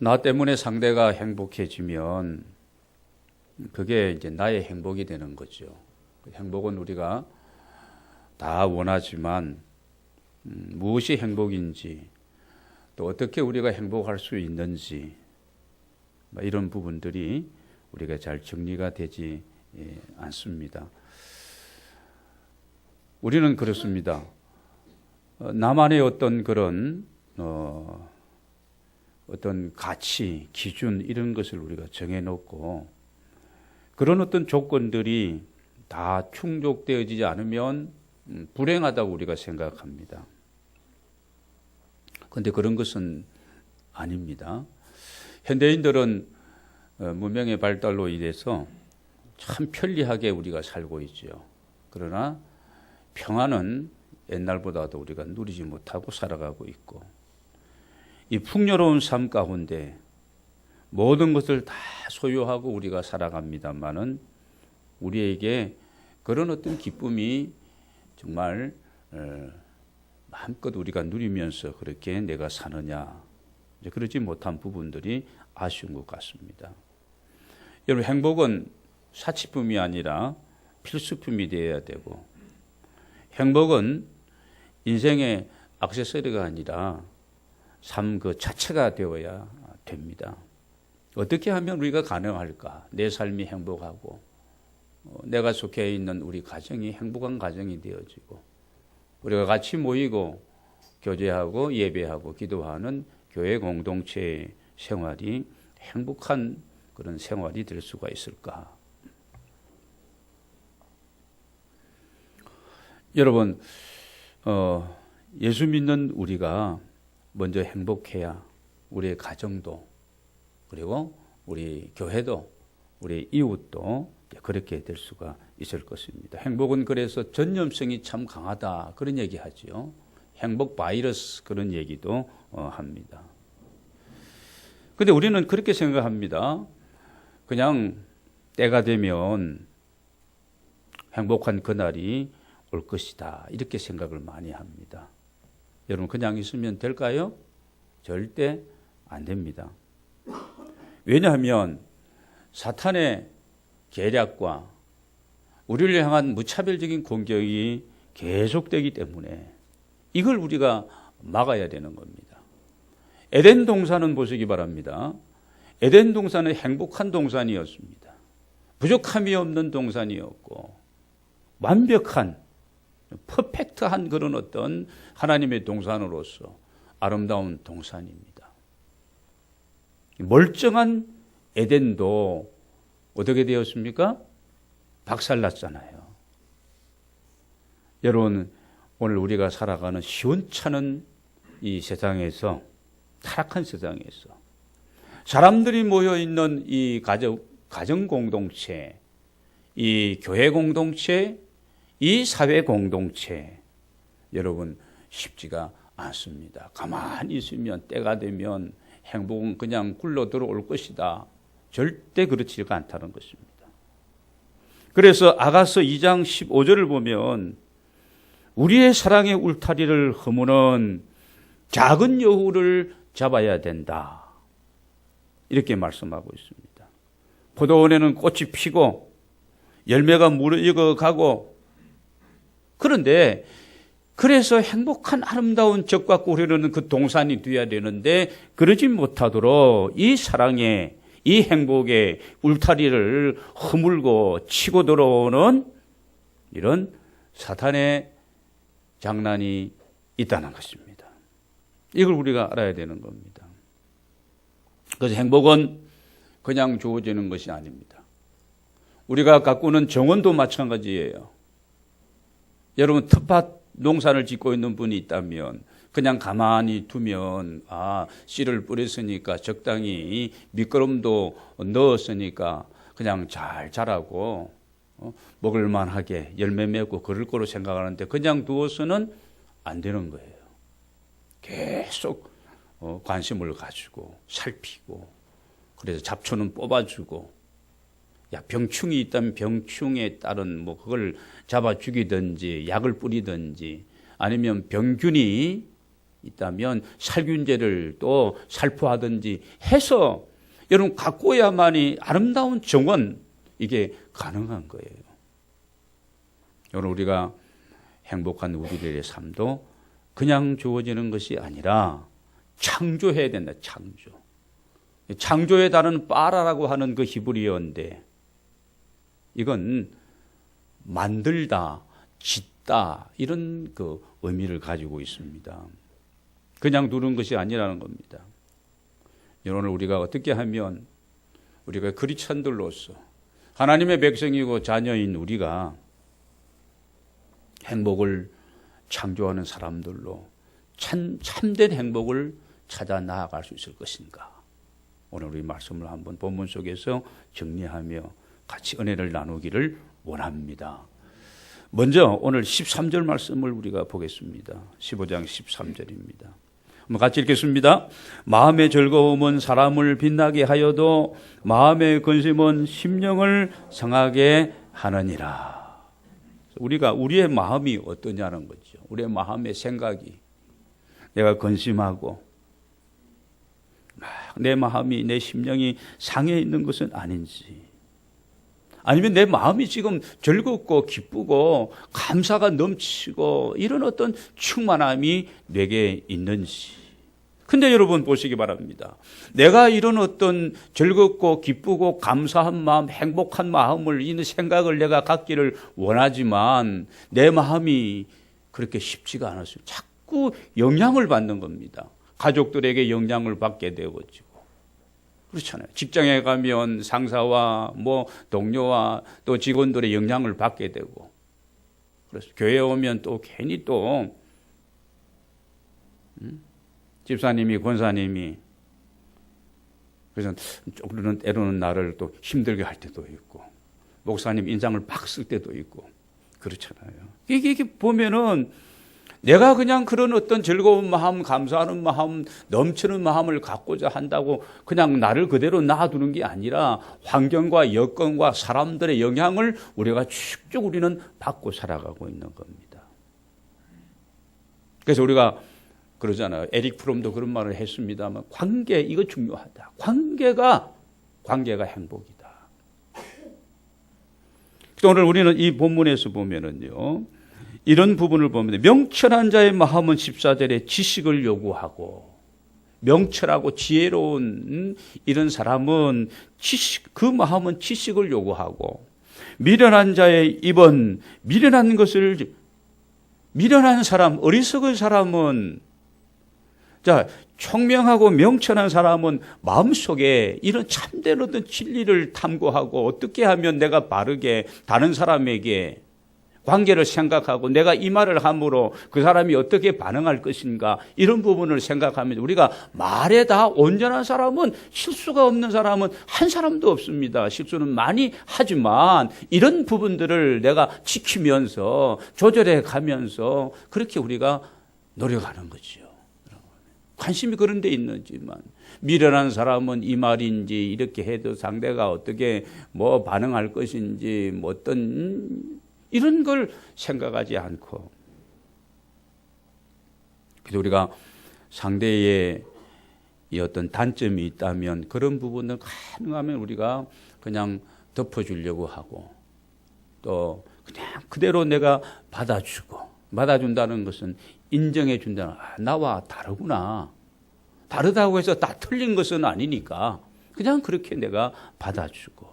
나 때문에 상대가 행복해지면 그게 이제 나의 행복이 되는 거죠. 행복은 우리가 다 원하지만 무엇이 행복인지 또 어떻게 우리가 행복할 수 있는지 이런 부분들이 우리가 잘 정리가 되지 않습니다. 우리는 그렇습니다. 나만의 어떤 그런 어떤 가치, 기준 이런 것을 우리가 정해놓고 그런 어떤 조건들이 다 충족되어지지 않으면 불행하다고 우리가 생각합니다. 그런데 그런 것은 아닙니다. 현대인들은 문명의 발달로 인해서 참 편리하게 우리가 살고 있죠. 그러나 평안은 옛날보다도 우리가 누리지 못하고 살아가고 있고 이 풍요로운 삶 가운데 모든 것을 다 소유하고 우리가 살아갑니다만은 우리에게 그런 어떤 기쁨이 정말 마음껏 우리가 누리면서 그렇게 내가 사느냐 그러지 못한 부분들이 아쉬운 것 같습니다. 여러분 행복은 사치품이 아니라 필수품이 되어야 되고 행복은 인생의 액세서리가 아니라 삶 그 자체가 되어야 됩니다. 어떻게 하면 우리가 가능할까? 내 삶이 행복하고 내가 속해 있는 우리 가정이 행복한 가정이 되어지고 우리가 같이 모이고 교제하고 예배하고 기도하는 교회 공동체의 생활이 행복한 그런 생활이 될 수가 있을까? 여러분, 예수 믿는 우리가 먼저 행복해야 우리의 가정도 그리고 우리 교회도 우리 이웃도 그렇게 될 수가 있을 것입니다. 행복은 그래서 전염성이 참 강하다 그런 얘기하죠. 행복 바이러스 그런 얘기도 합니다. 그런데 우리는 그렇게 생각합니다. 그냥 때가 되면 행복한 그날이 올 것이다 이렇게 생각을 많이 합니다. 여러분 그냥 있으면 될까요? 절대 안 됩니다. 왜냐하면 사탄의 계략과 우리를 향한 무차별적인 공격이 계속되기 때문에 이걸 우리가 막아야 되는 겁니다. 에덴 동산은 보시기 바랍니다. 에덴 동산은 행복한 동산이었습니다. 부족함이 없는 동산이었고 완벽한 퍼펙트한 그런 어떤 하나님의 동산으로서 아름다운 동산입니다. 멀쩡한 에덴도 어떻게 되었습니까? 박살났잖아요. 여러분 오늘 우리가 살아가는 시원찮은 이 세상에서 타락한 세상에서 사람들이 모여있는 이 가정 공동체, 이 교회 공동체, 이 사회 공동체 여러분 쉽지가 않습니다. 가만히 있으면 때가 되면 행복은 그냥 굴러 들어올 것이다. 절대 그렇지가 않다는 것입니다. 그래서 아가서 2장 15절을 보면 우리의 사랑의 울타리를 허무는 작은 여우를 잡아야 된다. 이렇게 말씀하고 있습니다. 포도원에는 꽃이 피고 열매가 무르익어가고 그런데 그래서 행복한 아름다운 젖과 꿀이르는 그 동산이 되어야 되는데 그러지 못하도록 이 사랑의 이 행복의 울타리를 허물고 치고 들어오는 이런 사탄의 장난이 있다는 것입니다. 이걸 우리가 알아야 되는 겁니다. 그래서 행복은 그냥 주어지는 것이 아닙니다. 우리가 가꾸는 정원도 마찬가지예요. 여러분 텃밭 농사를 짓고 있는 분이 있다면 그냥 가만히 두면 씨를 뿌렸으니까 적당히 미끄럼도 넣었으니까 그냥 잘 자라고 먹을만하게 열매 맺고 그럴 거로 생각하는데 그냥 두어서는 안 되는 거예요. 계속 관심을 가지고 살피고 그래서 잡초는 뽑아주고 병충이 있다면 병충에 따른 그걸 잡아 죽이든지 약을 뿌리든지 아니면 병균이 있다면 살균제를 또 살포하든지 해서 여러분 가꿔야만이 아름다운 정원 이게 가능한 거예요. 여러분 우리가 행복한 우리들의 삶도 그냥 주어지는 것이 아니라 창조해야 된다. 창조. 창조에 다른 빠라라고 하는 그 히브리어인데 이건 만들다, 짓다 이런 그 의미를 가지고 있습니다. 그냥 두는 것이 아니라는 겁니다. 오늘 우리가 어떻게 하면 우리가 그리스도인들로서 하나님의 백성이고 자녀인 우리가 행복을 창조하는 사람들로 참된 행복을 찾아 나아갈 수 있을 것인가? 오늘 우리 말씀을 한번 본문 속에서 정리하며 같이 은혜를 나누기를 원합니다. 먼저 오늘 13절 말씀을 우리가 보겠습니다. 15장 13절입니다. 한번 같이 읽겠습니다. 마음의 즐거움은 사람을 빛나게 하여도 마음의 근심은 심령을 상하게 하느니라. 우리가 우리의 마음이 어떠냐는 거죠. 우리의 마음의 생각이 내가 근심하고 내 마음이 내 심령이 상해 있는 것은 아닌지, 아니면 내 마음이 지금 즐겁고 기쁘고 감사가 넘치고 이런 어떤 충만함이 내게 있는지. 근데 여러분 보시기 바랍니다. 내가 이런 어떤 즐겁고 기쁘고 감사한 마음, 행복한 마음을, 이 생각을 내가 갖기를 원하지만 내 마음이 그렇게 쉽지가 않았어요. 자꾸 영향을 받는 겁니다. 가족들에게 영향을 받게 되어지고. 그렇잖아요. 직장에 가면 상사와 동료와 또 직원들의 영향을 받게 되고. 그래서 교회에 오면 또 괜히 또 집사님이 권사님이 그래서 때로는 나를 또 힘들게 할 때도 있고 목사님 인상을 막 쓸 때도 있고 그렇잖아요. 이게 보면은 내가 그냥 그런 어떤 즐거운 마음, 감사하는 마음, 넘치는 마음을 갖고자 한다고 그냥 나를 그대로 놔두는 게 아니라 환경과 여건과 사람들의 영향을 우리가 쭉쭉 우리는 받고 살아가고 있는 겁니다. 그래서 우리가 그러잖아요. 에릭 프롬도 그런 말을 했습니다만 관계 이거 중요하다. 관계가 행복이다. 오늘 우리는 이 본문에서 보면은요. 이런 부분을 보면 명철한 자의 마음은 14절에 지식을 요구하고 명철하고 지혜로운 이런 사람은 그 마음은 지식을 요구하고 미련한 자의 입은 미련한 사람, 어리석은 사람은 총명하고 명철한 사람은 마음속에 이런 참된 어떤 진리를 탐구하고 어떻게 하면 내가 바르게 다른 사람에게 관계를 생각하고 내가 이 말을 함으로 그 사람이 어떻게 반응할 것인가 이런 부분을 생각하면 우리가 말에 다 온전한 사람은 실수가 없는 사람은 한 사람도 없습니다. 실수는 많이 하지만 이런 부분들을 내가 지키면서 조절해 가면서 그렇게 우리가 노력하는 거죠. 관심이 그런 데 있는지만 미련한 사람은 이 말인지 이렇게 해도 상대가 어떻게 반응할 것인지 어떤 이런 걸 생각하지 않고 그래서 우리가 상대의 이 어떤 단점이 있다면 그런 부분을 가능하면 우리가 그냥 덮어주려고 하고 또 그냥 그대로 내가 받아준다는 것은 인정해 준다는 나와 다르구나. 다르다고 해서 다 틀린 것은 아니니까 그냥 그렇게 내가 받아주고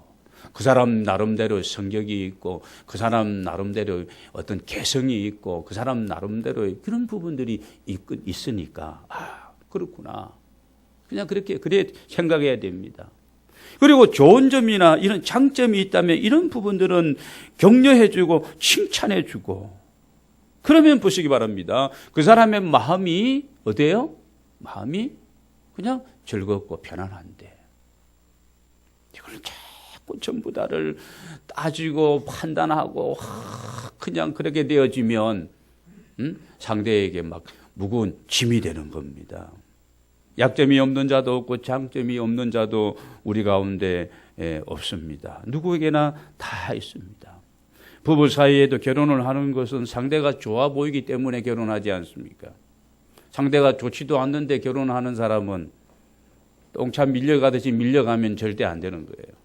그 사람 나름대로 성격이 있고 그 사람 나름대로 어떤 개성이 있고 그 사람 나름대로 그런 부분들이 있으니까 그렇구나. 그냥 그래 생각해야 됩니다. 그리고 좋은 점이나 이런 장점이 있다면 이런 부분들은 격려해주고 칭찬해주고 그러면 보시기 바랍니다. 그 사람의 마음이 어때요? 마음이 그냥 즐겁고 편안한데 이걸 자꾸 전부 다를 따지고 판단하고 그냥 그렇게 되어지면 상대에게 막 무거운 짐이 되는 겁니다. 약점이 없는 자도 없고 장점이 없는 자도 우리 가운데 없습니다. 누구에게나 다 있습니다. 부부 사이에도 결혼을 하는 것은 상대가 좋아 보이기 때문에 결혼하지 않습니까? 상대가 좋지도 않는데 결혼하는 사람은 똥차 밀려가듯이 밀려가면 절대 안 되는 거예요.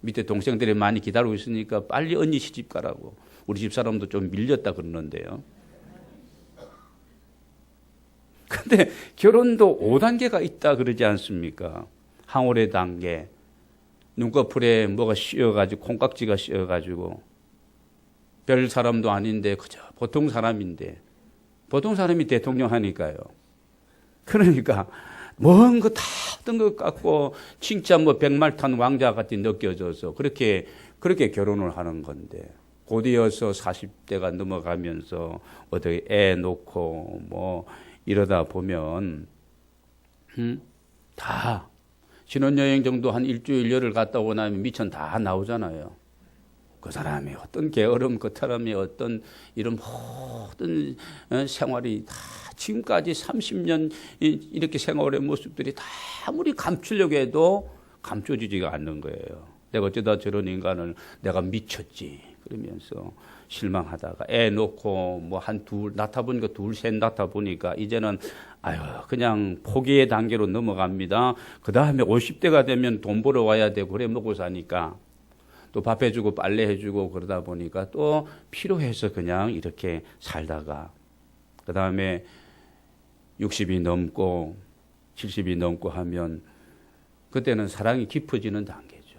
밑에 동생들이 많이 기다리고 있으니까 빨리 언니 시집 가라고. 우리 집 사람도 좀 밀렸다 그러는데요. 근데 결혼도 5단계가 있다 그러지 않습니까? 항오래 단계. 눈꺼풀에 뭐가 씌어가지고 콩깍지가 씌어가지고 별 사람도 아닌데 그저 보통 사람인데 보통 사람이 대통령 하니까요. 그러니까 먼 거 다 어떤 것 같고 진짜 뭐 백말탄 왕자 같이 느껴져서 그렇게 결혼을 하는 건데 곧이어서 40대가 넘어가면서 어떻게 애 놓고 뭐 이러다 보면 다 신혼여행 정도 한 일주일 열흘 갔다 오고 나면 미천 다 나오잖아요. 그 사람의 어떤 게으름, 그 사람의 어떤 이런 모든 생활이 다 지금까지 30년 이렇게 생활의 모습들이 다 아무리 감추려고 해도 감춰지지가 않는 거예요. 내가 어쩌다 저런 인간을 내가 미쳤지 그러면서 실망하다가 애 놓고 뭐 낳다 보니까 둘, 셋 낳다 보니까 이제는 아유 그냥 포기의 단계로 넘어갑니다. 그 다음에 50대가 되면 돈 벌어 와야 되고 그래 먹고 사니까 또 밥 해주고 빨래 해주고 그러다 보니까 또 필요해서 그냥 이렇게 살다가 그 다음에 60이 넘고 70이 넘고 하면 그때는 사랑이 깊어지는 단계죠.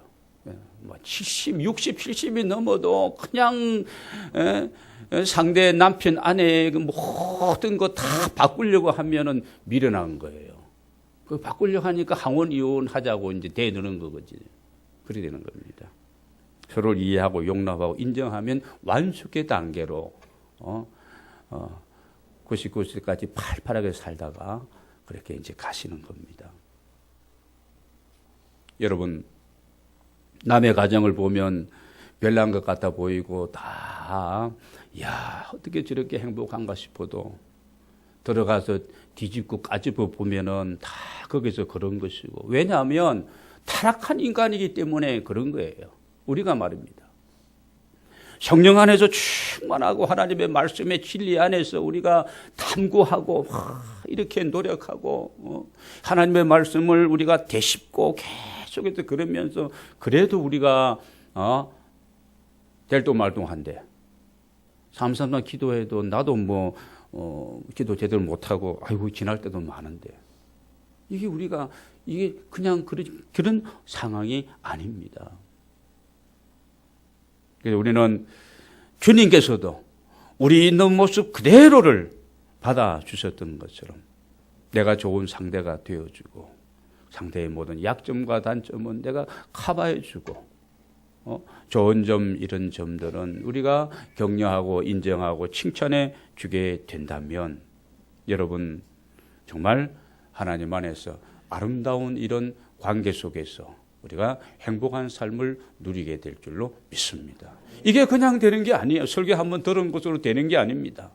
뭐 70, 60, 70이 넘어도 그냥 상대 남편 아내의 모든 거 다 바꾸려고 하면은 미련한 거예요. 그 바꾸려고 하니까 항원 이혼하자고 이제 대드는 거거든요. 그래 되는 겁니다. 서로를 이해하고 용납하고 인정하면 완숙의 단계로 99세까지 팔팔하게 살다가 그렇게 이제 가시는 겁니다. 여러분, 남의 가정을 보면 별난 것 같아 보이고 어떻게 저렇게 행복한가 싶어도 들어가서 뒤집고 까집어 보면은 다 거기서 그런 것이고 왜냐하면 타락한 인간이기 때문에 그런 거예요. 우리가 말입니다. 성령 안에서 충만하고 하나님의 말씀의 진리 안에서 우리가 탐구하고 이렇게 노력하고 하나님의 말씀을 우리가 되씹고 계속해서 그러면서 그래도 우리가 될동말동한데 333 기도해도 나도 기도 제대로 못하고 아이고 지날 때도 많은데 이게 그냥 그런 상황이 아닙니다. 그래서 우리는 주님께서도 우리 있는 모습 그대로를 받아주셨던 것처럼 내가 좋은 상대가 되어주고 상대의 모든 약점과 단점은 내가 커버해주고 좋은 점 이런 점들은 우리가 격려하고 인정하고 칭찬해 주게 된다면 여러분 정말 하나님 안에서 아름다운 이런 관계 속에서 우리가 행복한 삶을 누리게 될 줄로 믿습니다. 이게 그냥 되는 게 아니에요. 설교 한번 들은 것으로 되는 게 아닙니다.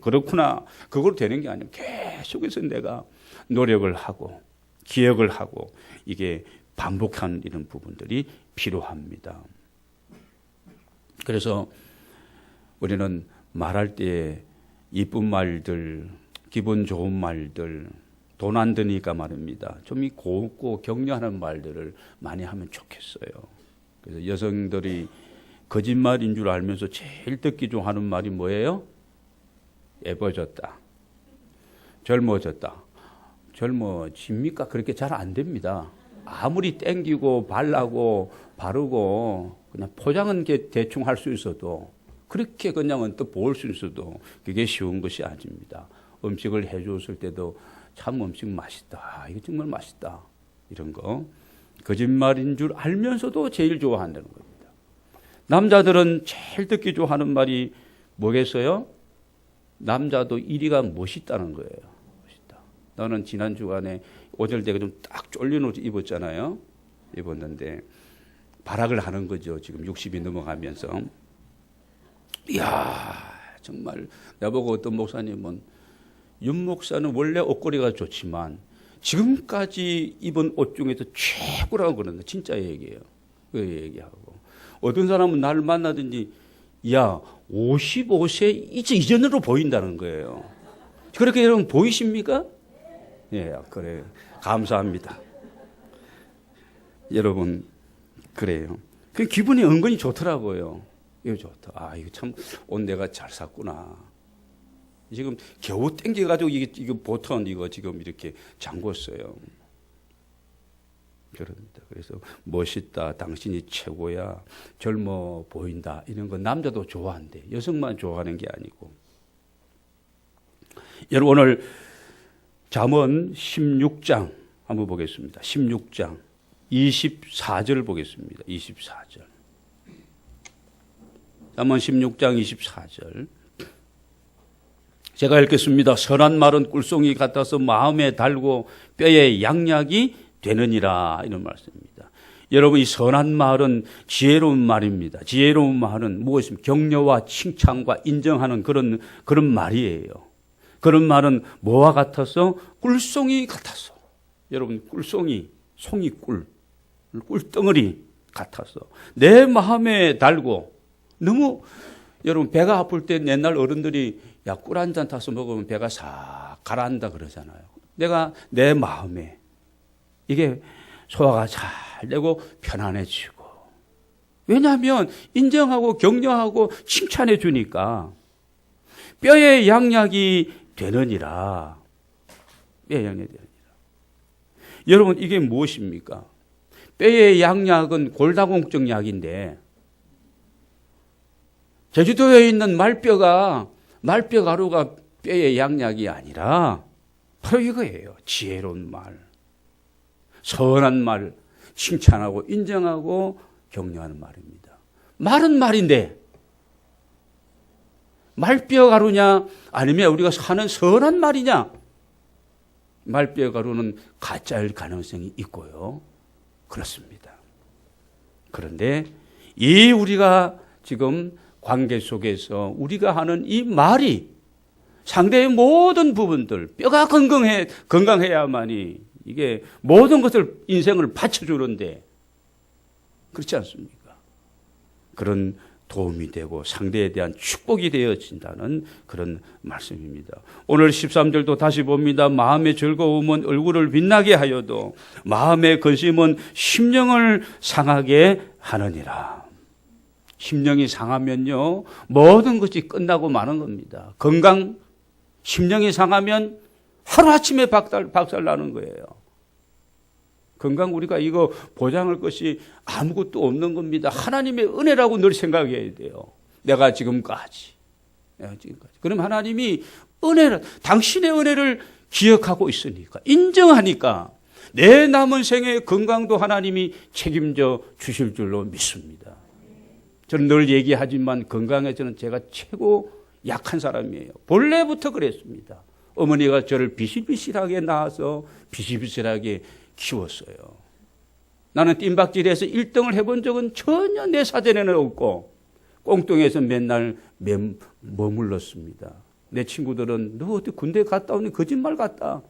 그렇구나. 그걸로 되는 게 아니에요. 계속해서 내가 노력을 하고 기억을 하고 이게 반복하는 이런 부분들이 필요합니다. 그래서 우리는 말할 때 이쁜 말들, 기분 좋은 말들, 돈 안 드니까 말입니다. 좀 이 고급고 격려하는 말들을 많이 하면 좋겠어요. 그래서 여성들이 거짓말인 줄 알면서 제일 듣기 좋아하는 말이 뭐예요? 예뻐졌다. 젊어졌다. 젊어집니까? 그렇게 잘 안 됩니다. 아무리 땡기고 바르고 그냥 포장은 대충 할 수 있어도 그렇게 그냥은 또 볼 수 있어도 그게 쉬운 것이 아닙니다. 음식을 해줬을 때도 참 음식 맛있다. 이거 정말 맛있다. 이런 거. 거짓말인 줄 알면서도 제일 좋아한다는 겁니다. 남자들은 제일 듣기 좋아하는 말이 뭐겠어요? 남자도 이리가 멋있다는 거예요. 멋있다. 나는 지난 주간에 오절대가 좀 딱 쫄린 옷 입었잖아요. 입었는데 발악을 하는 거죠. 지금 60이 넘어가면서. 이야, 정말 나보고 어떤 목사님은 윤 목사는 원래 옷걸이가 좋지만 지금까지 입은 옷 중에서 최고라고 그러는데 진짜 얘기예요. 그 얘기하고 어떤 사람은 나를 만나든지 55세 이전으로 보인다는 거예요. 그렇게 여러분 보이십니까? 예, 그래요. 감사합니다. 여러분, 그래요. 그 기분이 은근히 좋더라고요. 이거 좋다. 아, 이거 참, 옷 내가 잘 샀구나. 지금 겨우 땡겨가지고 이거 보통 이거 지금 이렇게 잠궜어요. 그럽니다. 그래서 멋있다. 당신이 최고야. 젊어 보인다. 이런 거 남자도 좋아한대. 여성만 좋아하는 게 아니고. 여러분 오늘 잠언 16장 한번 보겠습니다. 16장 24절 보겠습니다. 24절. 잠언 16장 24절. 제가 읽겠습니다. 선한 말은 꿀송이 같아서 마음에 달고 뼈에 양약이 되느니라. 이런 말씀입니다. 여러분 이 선한 말은 지혜로운 말입니다. 지혜로운 말은 무엇입니까? 격려와 칭찬과 인정하는 그런 말이에요. 그런 말은 뭐와 같아서? 꿀송이 같아서. 여러분 꿀송이, 송이꿀, 꿀덩어리 같아서 내 마음에 달고 너무 여러분 배가 아플 때 옛날 어른들이 야, 꿀 한 잔 타서 먹으면 배가 싹 가라앉는다 그러잖아요. 내가 내 마음에 이게 소화가 잘 되고 편안해지고. 왜냐하면 인정하고 격려하고 칭찬해 주니까 뼈에 양약이 되느니라. 뼈에 양약이 되느니라. 여러분 이게 무엇입니까? 뼈의 양약은 골다공증 약인데 제주도에 있는 말뼈 가루가 뼈의 양약이 아니라 바로 이거예요. 지혜로운 말, 선한 말, 칭찬하고 인정하고 격려하는 말입니다. 말은 말인데 말뼈 가루냐 아니면 우리가 사는 선한 말이냐? 말뼈 가루는 가짜일 가능성이 있고요. 그렇습니다. 그런데 이 우리가 지금 관계 속에서 우리가 하는 이 말이 상대의 모든 부분들, 뼈가 건강해야만이 이게 모든 것을 인생을 바쳐주는데 그렇지 않습니까? 그런 도움이 되고 상대에 대한 축복이 되어진다는 그런 말씀입니다. 오늘 13절도 다시 봅니다. 마음의 즐거움은 얼굴을 빛나게 하여도 마음의 근심은 심령을 상하게 하느니라. 심령이 상하면요 모든 것이 끝나고 마는 겁니다. 건강, 심령이 상하면 하루아침에 박살나는 거예요. 건강 우리가 이거 보장할 것이 아무것도 없는 겁니다. 하나님의 은혜라고 늘 생각해야 돼요. 내가 지금까지. 그럼 하나님이 당신의 은혜를 기억하고 있으니까, 인정하니까 내 남은 생의 건강도 하나님이 책임져 주실 줄로 믿습니다. 저는 늘 얘기하지만 건강에 저는 제가 최고 약한 사람이에요. 본래부터 그랬습니다. 어머니가 저를 비실비실하게 낳아서 비실비실하게 키웠어요. 나는 뜀박질에서 1등을 해본 적은 전혀 내 사전에는 없고 꽁뚱에서 맨날 머물렀습니다. 내 친구들은 너 어디 군대 갔다 오니 거짓말 갔다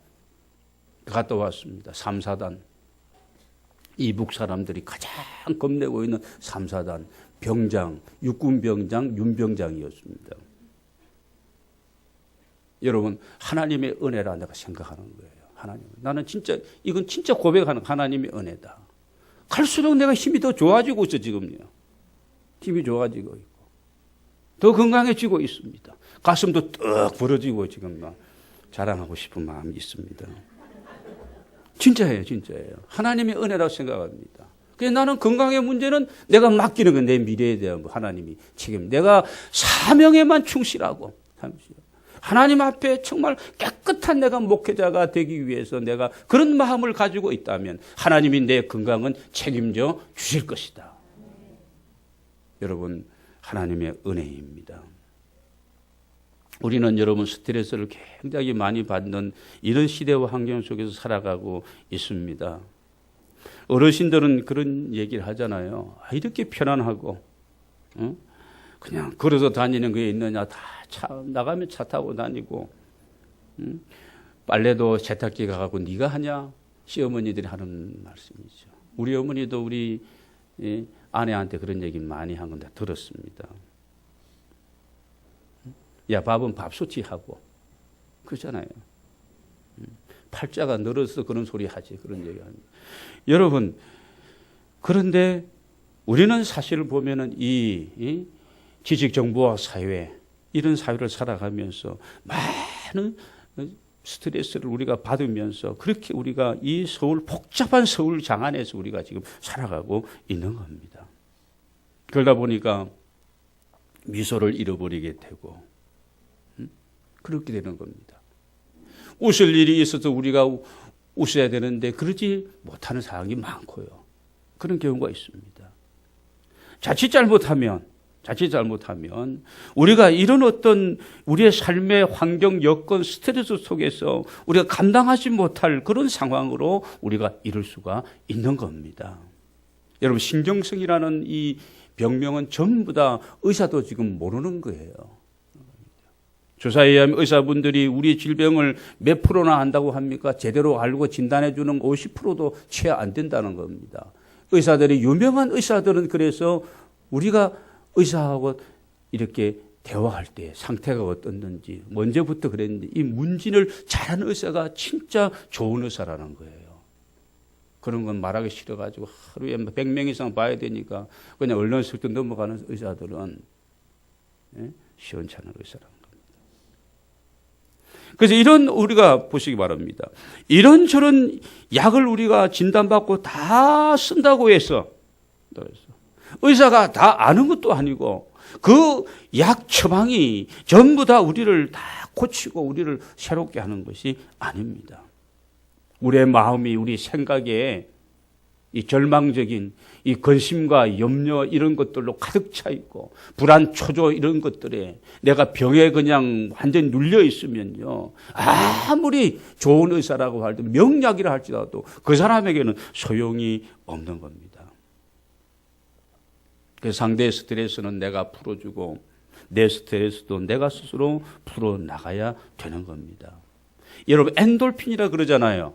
왔습니다. 3사단. 이북 사람들이 가장 겁내고 있는 3사단 병장, 육군병장, 윤병장이었습니다. 여러분 하나님의 은혜라 내가 생각하는 거예요. 하나님, 나는 이건 진짜 고백하는 하나님의 은혜다. 갈수록 내가 힘이 더 좋아지고 있어 지금요. 힘이 좋아지고 있고 더 건강해지고 있습니다. 가슴도 떡 부러지고 지금 막 자랑하고 싶은 마음이 있습니다. 진짜예요. 하나님의 은혜라고 생각합니다. 그래서 나는 건강의 문제는 내가 맡기는 건 내 미래에 대한 하나님이 책임. 내가 사명에만 충실하고 하나님 앞에 정말 깨끗한 내가 목회자가 되기 위해서 내가 그런 마음을 가지고 있다면 하나님이 내 건강은 책임져 주실 것이다. 여러분 하나님의 은혜입니다. 우리는 여러분 스트레스를 굉장히 많이 받는 이런 시대와 환경 속에서 살아가고 있습니다. 어르신들은 그런 얘기를 하잖아요. 이렇게 편안하고 그냥 걸어서 다니는 거에 있느냐. 다 나가면 차 타고 다니고 빨래도 세탁기 가고 네가 하냐. 시어머니들이 하는 말씀이죠. 우리 어머니도 우리 아내한테 그런 얘기 많이 한 건데 들었습니다. 야 밥은 밥솥이 하고 그렇잖아요. 팔자가 늘어서 그런 소리 하지. 그런 얘기 합니다. 여러분, 그런데 우리는 사실을 보면은 이 지식정보화 사회, 이런 사회를 살아가면서 많은 스트레스를 우리가 받으면서 그렇게 우리가 이 복잡한 서울 장안에서 우리가 지금 살아가고 있는 겁니다. 그러다 보니까 미소를 잃어버리게 되고, 그렇게 되는 겁니다. 웃을 일이 있어서 우리가 웃어야 되는데 그러지 못하는 상황이 많고요. 그런 경우가 있습니다. 자칫 잘못하면 우리가 이런 어떤 우리의 삶의 환경, 여건, 스트레스 속에서 우리가 감당하지 못할 그런 상황으로 우리가 이룰 수가 있는 겁니다. 여러분, 신경성이라는 이 병명은 전부 다 의사도 지금 모르는 거예요. 조사에 의하면 의사분들이 우리 질병을 몇 프로나 한다고 합니까? 제대로 알고 진단해 주는 50%도 채 안 된다는 겁니다. 의사들이, 유명한 의사들은 그래서 우리가 의사하고 이렇게 대화할 때 상태가 어떻는지, 언제부터 그랬는지 이 문진을 잘하는 의사가 진짜 좋은 의사라는 거예요. 그런 건 말하기 싫어가지고 하루에 100명 이상 봐야 되니까 그냥 얼른 슬쩍 넘어가는 의사들은 시원찮은 의사라는 겁니다. 그래서 이런 우리가 보시기 바랍니다. 이런저런 약을 우리가 진단받고 다 쓴다고 해서 의사가 다 아는 것도 아니고 그 약 처방이 전부 다 우리를 다 고치고 우리를 새롭게 하는 것이 아닙니다. 우리의 마음이, 우리 생각에 이 절망적인 이 근심과 염려 이런 것들로 가득 차 있고 불안, 초조 이런 것들에 내가 병에 그냥 완전히 눌려 있으면요, 아무리 좋은 의사라고 할지라도 명약이라 할지라도 그 사람에게는 소용이 없는 겁니다. 그래서 상대의 스트레스는 내가 풀어주고 내 스트레스도 내가 스스로 풀어나가야 되는 겁니다. 여러분, 엔돌핀이라 그러잖아요.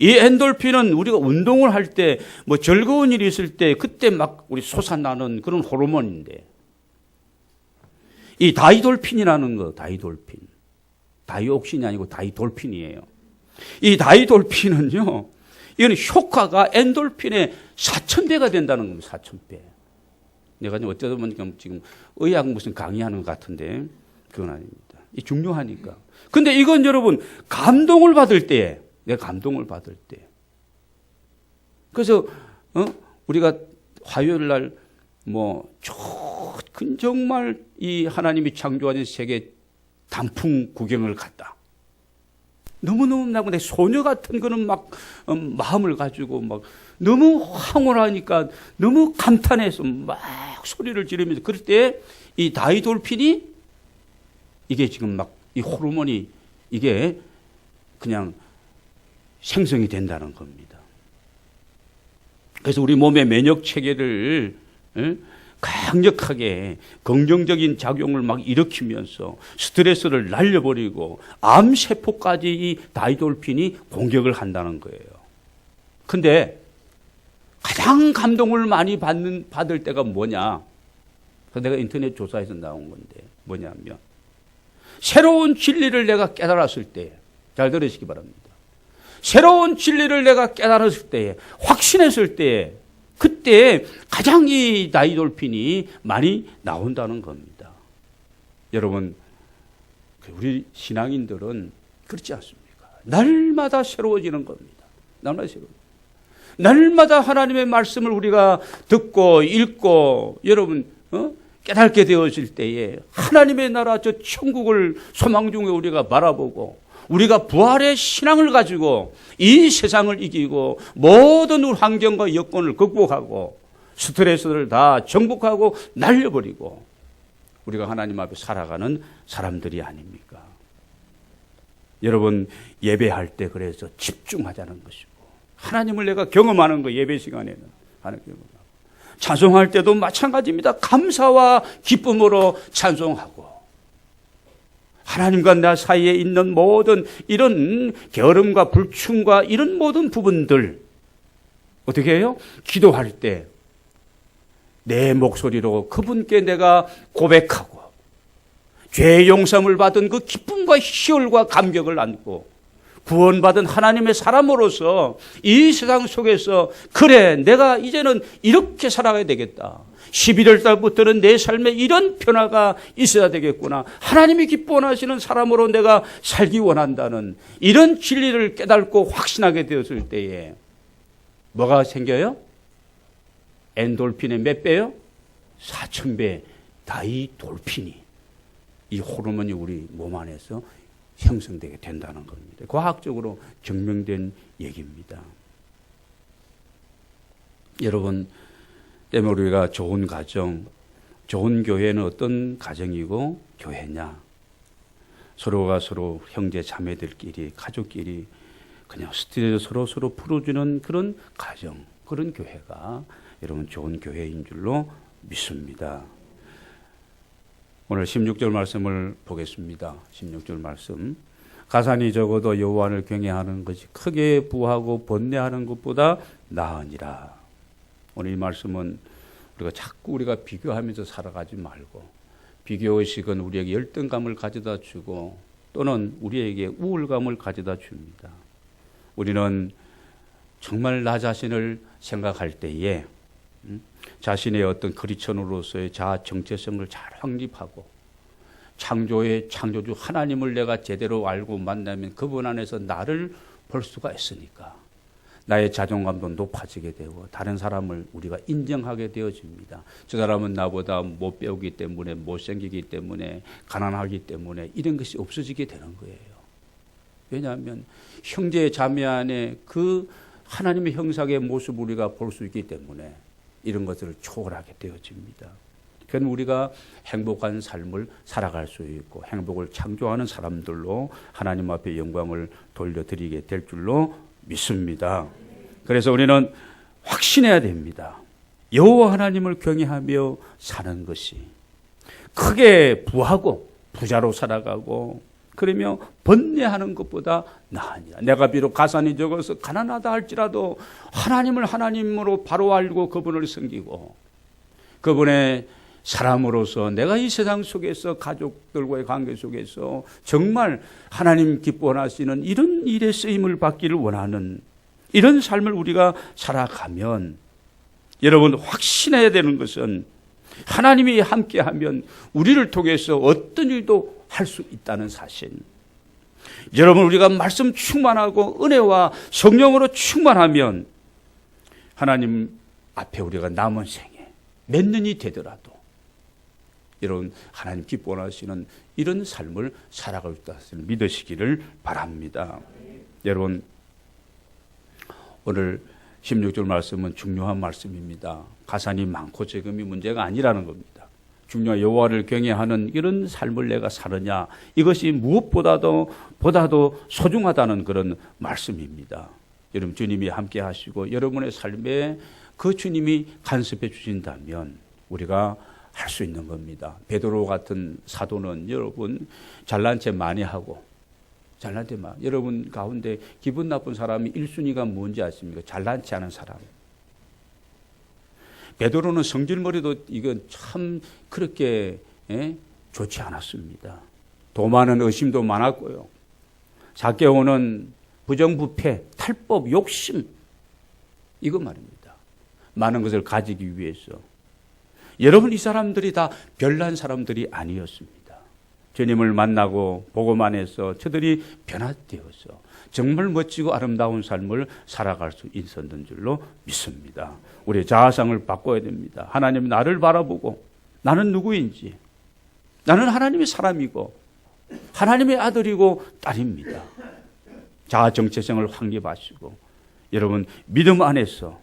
이 엔돌핀은 우리가 운동을 할 때, 즐거운 일이 있을 때, 그때 막 우리 솟아나는 그런 호르몬인데, 이 다이돌핀이라는 거, 다이돌핀. 다이옥신이 아니고 다이돌핀이에요. 이 다이돌핀은요, 이건 효과가 엔돌핀의 4,000배가 된다는 겁니다, 4,000배. 내가 어쩌다 보니까 지금 의학 무슨 강의하는 것 같은데, 그건 아닙니다. 이 중요하니까. 근데 이건 여러분, 감동을 받을 때, 내가 감동을 받을 때. 그래서, 우리가 화요일 날, 정말 이 하나님이 창조하신 세계 단풍 구경을 갔다. 너무너무 나고 내 소녀 같은 거는 막, 마음을 가지고 막, 너무 황홀하니까 너무 감탄해서 막 소리를 지르면서 그럴 때 이 다이돌핀이 이게 지금 막 이 호르몬이 이게 그냥 생성이 된다는 겁니다. 그래서 우리 몸의 면역 체계를 강력하게 긍정적인 작용을 막 일으키면서 스트레스를 날려버리고 암세포까지 이 다이돌핀이 공격을 한다는 거예요. 근데 가장 감동을 많이 받을 때가 뭐냐? 내가 인터넷 조사에서 나온 건데 뭐냐면 새로운 진리를 내가 깨달았을 때, 잘 들으시기 바랍니다. 새로운 진리를 내가 깨달았을 때에, 확신했을 때에, 그때 가장 이 다이돌핀이 많이 나온다는 겁니다. 여러분, 우리 신앙인들은 그렇지 않습니까? 날마다 새로워지는 겁니다. 날마다 새로워집니다. 날마다 하나님의 말씀을 우리가 듣고 읽고 여러분 깨닫게 되어질 때에 하나님의 나라 저 천국을 소망 중에 우리가 바라보고 우리가 부활의 신앙을 가지고 이 세상을 이기고 모든 환경과 여건을 극복하고 스트레스를 다 정복하고 날려버리고 우리가 하나님 앞에 살아가는 사람들이 아닙니까? 여러분, 예배할 때 그래서 집중하자는 것이고 하나님을 내가 경험하는 거, 예배 시간에는 하나님 경험하고 찬송할 때도 마찬가지입니다. 감사와 기쁨으로 찬송하고 하나님과 나 사이에 있는 모든 이런 게으름과 불충과 이런 모든 부분들 어떻게 해요? 기도할 때 내 목소리로 그분께 내가 고백하고 죄 용서를 받은 그 기쁨과 희열과 감격을 안고 구원받은 하나님의 사람으로서 이 세상 속에서 그래 내가 이제는 이렇게 살아가야 되겠다. 11월 달부터는 내 삶에 이런 변화가 있어야 되겠구나. 하나님이 기뻐하시는 사람으로 내가 살기 원한다는 이런 진리를 깨닫고 확신하게 되었을 때에 뭐가 생겨요? 엔돌핀의 몇 배요? 4,000배 다이돌핀이 이 호르몬이 우리 몸 안에서 형성되게 된다는 겁니다. 과학적으로 증명된 얘기입니다. 여러분, 때문에 우리가 좋은 가정, 좋은 교회는 어떤 가정이고 교회냐? 서로가 서로 형제 자매들끼리 가족끼리 그냥 스트레스 서로 풀어주는 그런 가정, 그런 교회가 여러분 좋은 교회인 줄로 믿습니다. 오늘 16절 말씀을 보겠습니다. 16절 말씀. 가산이 적어도 여호와를 경외하는 것이 크게 부하고 번뇌하는 것보다 나으니라. 오늘 이 말씀은 우리가 비교하면서 살아가지 말고 비교의식은 우리에게 열등감을 가져다 주고 또는 우리에게 우울감을 가져다 줍니다. 우리는 정말 나 자신을 생각할 때에 자신의 어떤 크리스천으로서의 자아 정체성을 잘 확립하고 창조의 창조주 하나님을 내가 제대로 알고 만나면 그분 안에서 나를 볼 수가 있으니까 나의 자존감도 높아지게 되고 다른 사람을 우리가 인정하게 되어집니다. 저 사람은 나보다 못 배우기 때문에 못생기기 때문에 가난하기 때문에 이런 것이 없어지게 되는 거예요. 왜냐하면 형제 자매 안에 그 하나님의 형상의 모습을 우리가 볼 수 있기 때문에 이런 것들을 초월하게 되어집니다. 그건 우리가 행복한 삶을 살아갈 수 있고 행복을 창조하는 사람들로 하나님 앞에 영광을 돌려드리게 될 줄로 믿습니다. 그래서 우리는 확신해야 됩니다. 여호와 하나님을 경외하며 사는 것이 크게 부하고 부자로 살아가고 그러며 번뇌하는 것보다 나으니라. 내가 비록 가산이 적어서 가난하다 할지라도 하나님을 하나님으로 바로 알고 그분을 섬기고 그분의 사람으로서 내가 이 세상 속에서 가족들과의 관계 속에서 정말 하나님 기뻐하시는 이런 일에 쓰임을 받기를 원하는 이런 삶을 우리가 살아가면 여러분 확신해야 되는 것은 하나님이 함께하면 우리를 통해서 어떤 일도 할 수 있다는 사실. 여러분 우리가 말씀 충만하고 은혜와 성령으로 충만하면 하나님 앞에 우리가 남은 생에 몇 년이 되더라도 여러분 하나님 기뻐하시는 이런 삶을 살아갈 것을 믿으시기를 바랍니다. 여러분 오늘 16절 말씀은 중요한 말씀입니다. 가산이 많고 적음이 문제가 아니라는 겁니다. 중요한 여호와를 경외하는 이런 삶을 내가 살으냐 이것이 무엇보다도 소중하다는 그런 말씀입니다. 여러분 주님이 함께 하시고 여러분의 삶에 그 주님이 간섭해 주신다면 우리가 할 수 있는 겁니다. 베드로 같은 사도는 여러분 잘난 체 많이 하고 잘난 체 많이 여러분 가운데 기분 나쁜 사람이 1순위가 뭔지 아십니까? 잘난 체 하는 사람. 베드로는 성질머리도 이건 참 그렇게 좋지 않았습니다. 도마는 의심도 많았고요. zak개오는 부정부패, 탈법, 욕심 이거 말입니다. 많은 것을 가지기 위해서. 여러분 이 사람들이 다 별난 사람들이 아니었습니다. 주님을 만나고 보고만 해서 저들이 변화되어서 정말 멋지고 아름다운 삶을 살아갈 수 있었던 줄로 믿습니다. 우리의 자아상을 바꿔야 됩니다. 하나님 나를 바라보고 나는 누구인지 나는 하나님의 사람이고 하나님의 아들이고 딸입니다. 자아 정체성을 확립하시고 여러분 믿음 안에서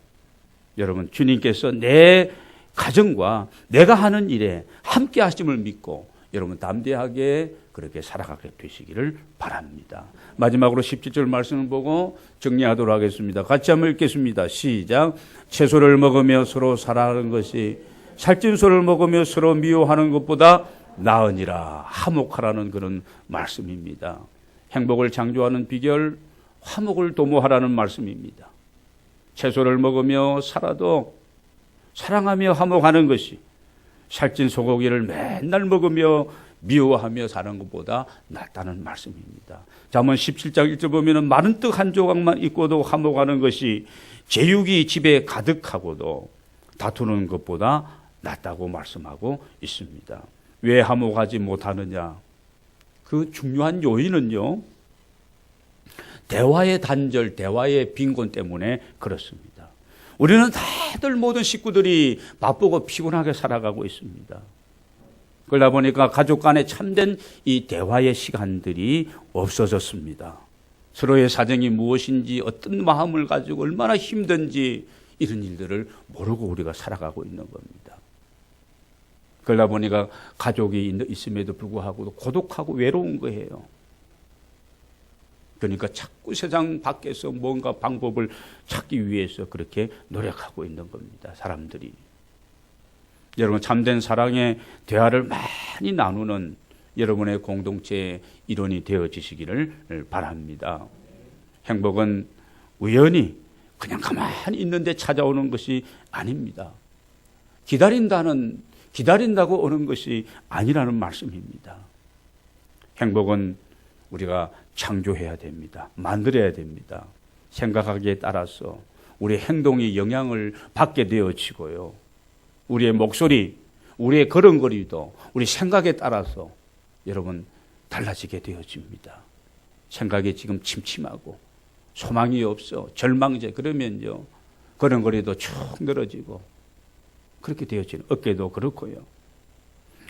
여러분 주님께서 내 가정과 내가 하는 일에 함께 하심을 믿고 여러분 담대하게 그렇게 살아가게 되시기를 바랍니다. 마지막으로 17절 말씀을 보고 정리하도록 하겠습니다. 같이 한번 읽겠습니다. 시작. 채소를 먹으며 서로 사랑하는 것이 살찐 소를 먹으며 서로 미워하는 것보다 나으니라. 화목하라는 그런 말씀입니다. 행복을 창조하는 비결 화목을 도모하라는 말씀입니다. 채소를 먹으며 살아도 사랑하며 화목하는 것이 살찐 소고기를 맨날 먹으며 미워하며 사는 것보다 낫다는 말씀입니다. 잠언 17장 1절 보면은 마른 떡 한 조각만 있고도 화목하는 것이 제육이 집에 가득하고도 다투는 것보다 낫다고 말씀하고 있습니다. 왜 화목하지 못하느냐? 그 중요한 요인은요, 대화의 단절, 대화의 빈곤 때문에 그렇습니다. 우리는 다들 모든 식구들이 바쁘고 피곤하게 살아가고 있습니다. 그러다 보니까 가족 간에 참된 이 대화의 시간들이 없어졌습니다. 서로의 사정이 무엇인지, 어떤 마음을 가지고 얼마나 힘든지 이런 일들을 모르고 우리가 살아가고 있는 겁니다. 그러다 보니까 가족이 있음에도 불구하고 고독하고 외로운 거예요. 그러니까 자꾸 세상 밖에서 뭔가 방법을 찾기 위해서 그렇게 노력하고 있는 겁니다. 사람들이. 여러분, 참된 사랑의 대화를 많이 나누는 여러분의 공동체의 일원이 되어지시기를 바랍니다. 행복은 우연히 그냥 가만히 있는데 찾아오는 것이 아닙니다. 기다린다고 오는 것이 아니라는 말씀입니다. 행복은 우리가 창조해야 됩니다. 만들어야 됩니다. 생각하기에 따라서 우리의 행동이 영향을 받게 되어지고요. 우리의 목소리, 우리의 걸음걸이도 우리 생각에 따라서 여러분 달라지게 되어집니다. 생각이 지금 침침하고 소망이 없어, 절망제, 그러면요 걸음걸이도 쭉 늘어지고 그렇게 되어지는, 어깨도 그렇고요.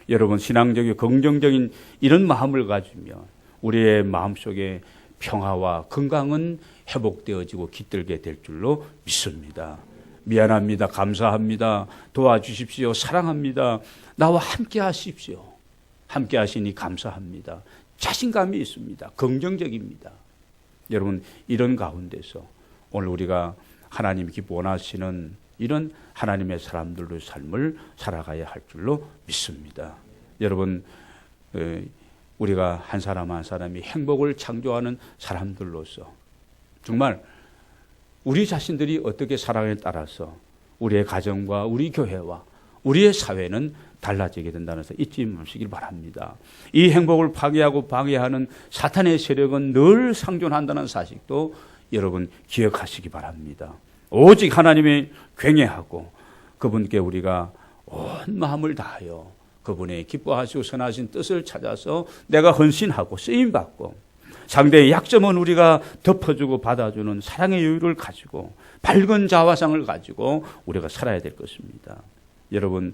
여러분, 신앙적인 긍정적인 이런 마음을 가지면 우리의 마음속에 평화와 건강은 회복되어지고 깃들게 될 줄로 믿습니다. 미안합니다. 감사합니다. 도와주십시오. 사랑합니다. 나와 함께 하십시오. 함께 하시니 감사합니다. 자신감이 있습니다. 긍정적입니다. 여러분, 이런 가운데서 오늘 우리가 하나님이 원하시는 이런 하나님의 사람들의 삶을 살아가야 할 줄로 믿습니다. 여러분, 우리가 한 사람 한 사람이 행복을 창조하는 사람들로서 정말 우리 자신들이 어떻게 살아가냐에 따라서 우리의 가정과 우리 교회와 우리의 사회는 달라지게 된다는 것을 잊지 마시길 바랍니다. 이 행복을 파괴하고 방해하는 사탄의 세력은 늘 상존한다는 사실도 여러분 기억하시기 바랍니다. 오직 하나님의 굉해하고 그분께 우리가 온 마음을 다하여 그분의 기뻐하시고 선하신 뜻을 찾아서 내가 헌신하고 쓰임받고 상대의 약점은 우리가 덮어주고 받아주는 사랑의 여유를 가지고 밝은 자화상을 가지고 우리가 살아야 될 것입니다. 여러분,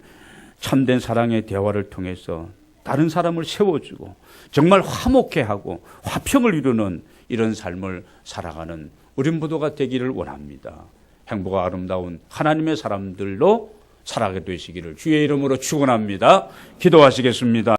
참된 사랑의 대화를 통해서 다른 사람을 세워주고 정말 화목해 하고 화평을 이루는 이런 삶을 살아가는 우리 모두가 되기를 원합니다. 행복과 아름다운 하나님의 사람들로 살아가게 되시기를 주의 이름으로 축원합니다. 기도하시겠습니다.